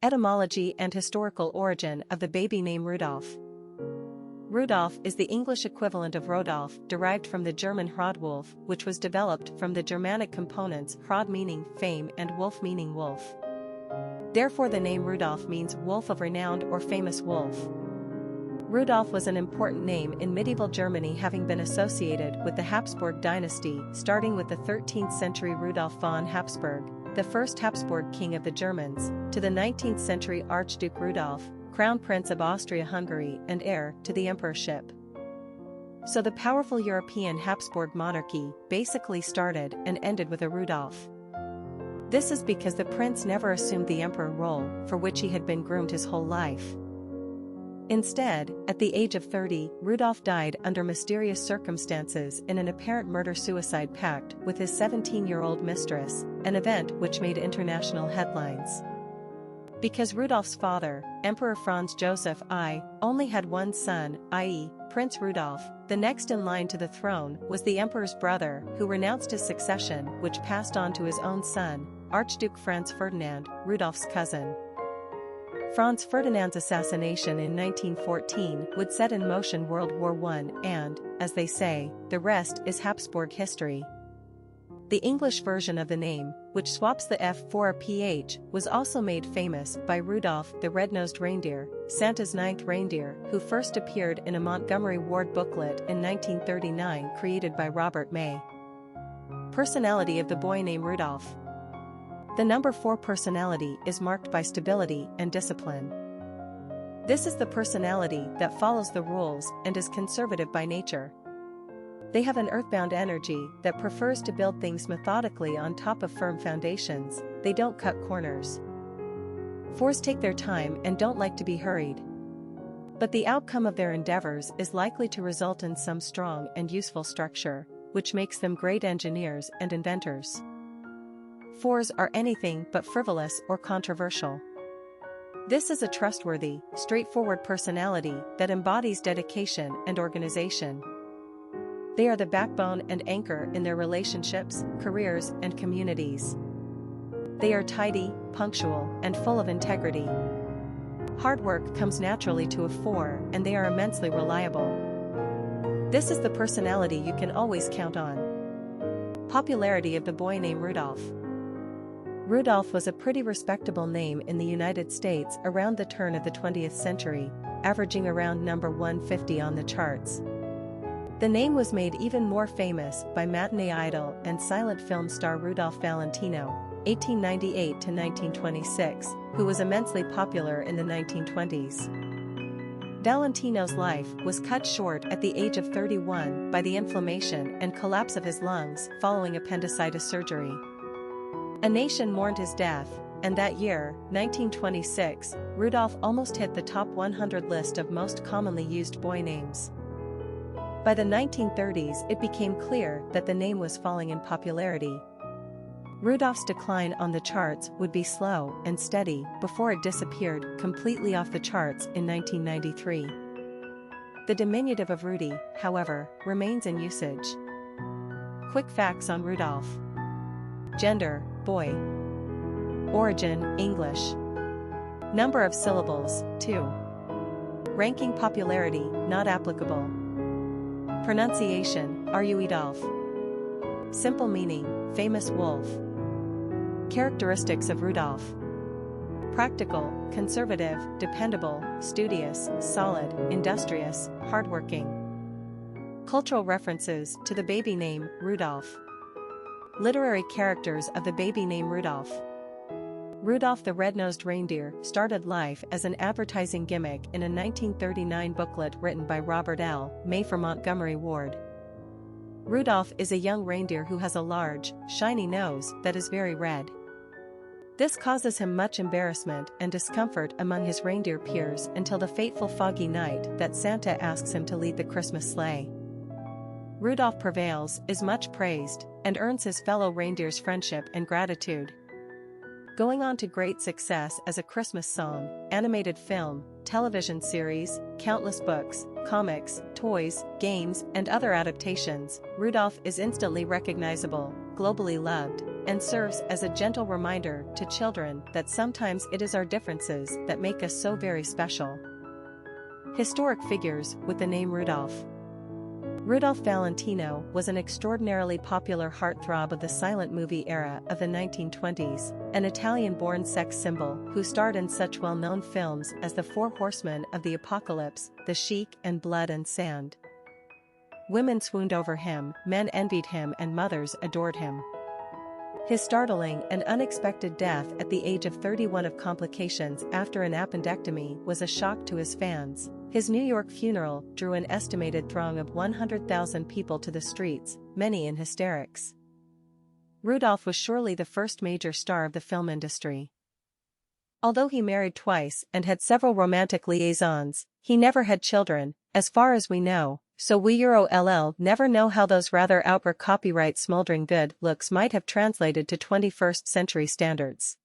Etymology and historical origin of the baby name Rudolf. Rudolf is the English equivalent of Rudolf, derived from the German Hrōdwulf, which was developed from the Germanic components hrod meaning fame and wulf meaning wolf. Therefore the name Rudolf means wolf of renowned or famous wolf. Rudolf was an important name in medieval Germany, having been associated with the Habsburg dynasty, starting with the 13th century Rudolf von Hapsburg, the first Habsburg king of the Germans, to the 19th century Archduke Rudolf, Crown Prince of Austria-Hungary and heir to the emperorship. So the powerful European Habsburg monarchy basically started and ended with a Rudolf. This is because the prince never assumed the emperor role, for which he had been groomed his whole life. Instead, at the age of 30, Rudolf died under mysterious circumstances in an apparent murder-suicide pact with his 17-year-old mistress, an event which made international headlines. Because Rudolf's father, Emperor Franz Joseph I, only had one son, i.e., Prince Rudolf, the next in line to the throne was the emperor's brother, who renounced his succession, which passed on to his own son, Archduke Franz Ferdinand, Rudolf's cousin. Franz Ferdinand's assassination in 1914 would set in motion World War I and, as they say, the rest is Habsburg history. The English version of the name, which swaps the F for a PH, was also made famous by Rudolph the Red-Nosed Reindeer, Santa's ninth reindeer, who first appeared in a Montgomery Ward booklet in 1939 created by Robert May. Personality of the boy named Rudolf. The number 4 personality is marked by stability and discipline. This is the personality that follows the rules and is conservative by nature. They have an earthbound energy that prefers to build things methodically on top of firm foundations. They don't cut corners. 4s take their time and don't like to be hurried. But the outcome of their endeavors is likely to result in some strong and useful structure, which makes them great engineers and inventors. 4s are anything but frivolous or controversial. This is a trustworthy, straightforward personality that embodies dedication and organization. They are the backbone and anchor in their relationships, careers, and communities. They are tidy, punctual, and full of integrity. Hard work comes naturally to a 4, and they are immensely reliable. This is the personality you can always count on. Popularity of the boy named Rudolf. Rudolf was a pretty respectable name in the United States around the turn of the 20th century, averaging around number 150 on the charts. The name was made even more famous by matinee idol and silent film star Rudolph Valentino, 1898 to 1926, who was immensely popular in the 1920s. Valentino's life was cut short at the age of 31 by the inflammation and collapse of his lungs following appendicitis surgery. A nation mourned his death, and that year, 1926, Rudolph almost hit the top 100 list of most commonly used boy names. By the 1930s, it became clear that the name was falling in popularity. Rudolph's decline on the charts would be slow and steady before it disappeared completely off the charts in 1993. The diminutive of Rudy, however, remains in usage. Quick facts on Rudolph. Gender, boy. Origin, English. Number of syllables, 2. Ranking popularity, not applicable. Pronunciation, Rudolf. Simple meaning, famous wolf. Characteristics of Rudolf. Practical, conservative, dependable, studious, solid, industrious, hardworking. Cultural references to the baby name, Rudolf. Literary characters of the baby name Rudolf. Rudolph the Red-Nosed Reindeer started life as an advertising gimmick in a 1939 booklet written by Robert L. May for Montgomery Ward. Rudolph is a young reindeer who has a large, shiny nose that is very red. This causes him much embarrassment and discomfort among his reindeer peers until the fateful foggy night that Santa asks him to lead the Christmas sleigh. Rudolph prevails, is much praised, and earns his fellow reindeers' friendship and gratitude. Going on to great success as a Christmas song, animated film, television series, countless books, comics, toys, games, and other adaptations, Rudolph is instantly recognizable, globally loved, and serves as a gentle reminder to children that sometimes it is our differences that make us so very special. Historic figures with the name Rudolph. Rudolph Valentino was an extraordinarily popular heartthrob of the silent movie era of the 1920s, an Italian-born sex symbol who starred in such well-known films as The Four Horsemen of the Apocalypse, The Sheik, and Blood and Sand. Women swooned over him, men envied him, and mothers adored him. His startling and unexpected death at the age of 31 of complications after an appendectomy was a shock to his fans. His New York funeral drew an estimated throng of 100,000 people to the streets, many in hysterics. Rudolph was surely the first major star of the film industry. Although he married twice and had several romantic liaisons, he never had children, as far as we know, so we never know how those rather outward copyright smoldering good looks might have translated to 21st century standards.